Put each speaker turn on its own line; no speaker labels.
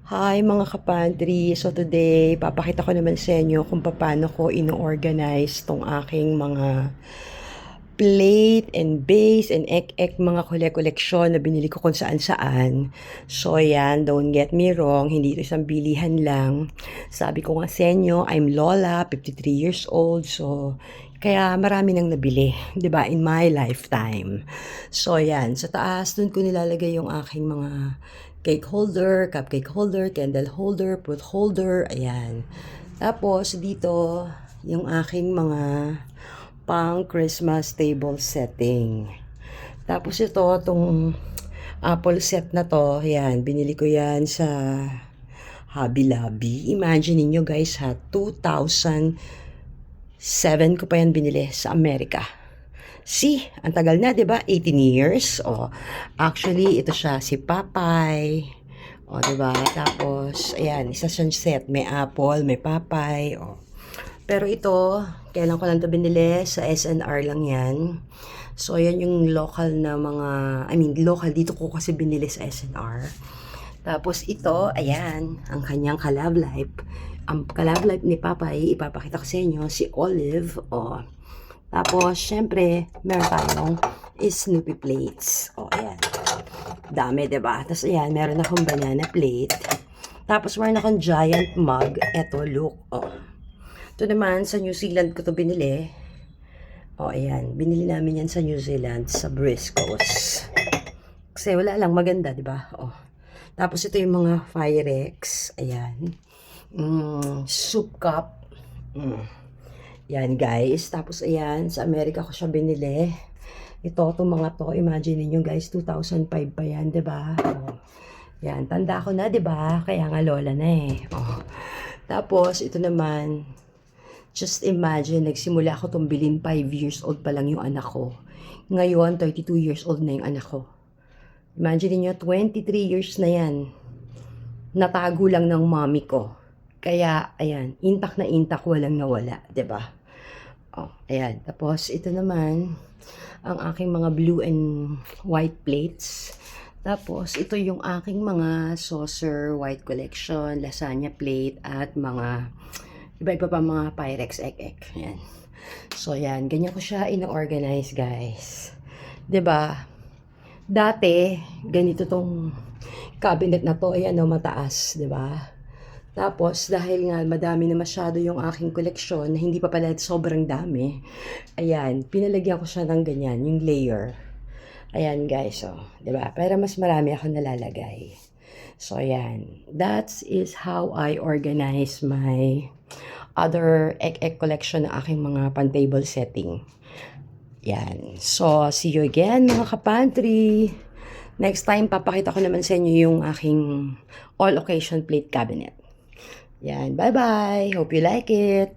Hi mga kapantry! So today, papakita ko naman sa inyo kung paano ko ino-organize tong aking mga plate and base and ek-ek mga koleksyon na binili ko kung saan-saan. So yan, don't get me wrong, hindi ito isang bilihan lang. Sabi ko nga sa inyo, I'm Lola, 53 years old, so kaya marami nang nabili, 'di ba, in my lifetime. So yan, sa taas dun ko nilalagay yung aking mga cake holder, cupcake holder, candle holder, fruit holder, ayan. Tapos dito, yung aking mga pang Christmas table setting. Tapos ito, itong apple set na to, yan, binili ko yan sa Hobby Lobby. Imagine niyo guys ha, 2007 ko pa yan binili sa Amerika. See, ang tagal na, 'di ba? 18 years. Oh, actually, ito siya si Papay. Oh, 'di ba? Tapos, ayan, isa siyang set, may apple, may Papay. Oh. Pero ito, kailan ko lang 'to binili sa SNR lang 'yan. So, ayan yung local na mga, local dito ko kasi binili sa SNR. Tapos ito, ayan, ang kanyang collab life. Ang collab life ni Papay, ipapakita ko sa inyo, si Olive. Oh. Tapos, syempre, meron tayong Snoopy plates. O, ayan. Dami, diba? Tapos, ayan, meron akong banana plate. Tapos, meron akong giant mug. Eto, look. O. Ito naman, sa New Zealand ko to binili. O, ayan. Binili namin yan sa New Zealand, sa Briscoes. Kasi wala lang, maganda, diba? O. Tapos, ito yung mga Firex. Ayan. Soup cup. Yan guys. Tapos ayan, sa Amerika ko siya binili. Itong mga to, imagine niyo guys, 2005 pa yan, 'di ba? Oh. Yan, tanda ko na, 'di ba? Kaya nga lola na eh. Oh. Tapos ito naman, just imagine, nagsimula ako tong bilhin 5 years old pa lang yung anak ko. Ngayon, 32 years old na yung anak ko. Imagine niyo, 23 years na yan. Natago lang ng mommy ko. Kaya, ayan, intact na intact, walang nawala, 'di ba? Oh, ayan. Tapos, ito naman, ang aking mga blue and white plates. Tapos, ito yung aking mga saucer white collection, lasagna plate, at mga iba-iba pa mga Pyrex ek-ek. Ayan. So, ayan. Ganyan ko siya ino-organize, guys. 'Di ba? Dati, ganito tong cabinet na to. Ayan, no, mataas. 'Di ba? Tapos, dahil nga madami na masyado yung aking koleksyon, na hindi pa pala sobrang dami, ayan, pinalagyan ko siya ng ganyan, yung layer. Ayan guys, oh, 'di ba? Para mas marami ako nalalagay. So, ayan. That is how I organize my other ek-ek collection na aking mga pan-table setting. Yan. So, see you again mga kapantry. Next time, papakita ko naman sa inyo yung aking all occasion plate cabinet. Yan, bye-bye. Hope you like it.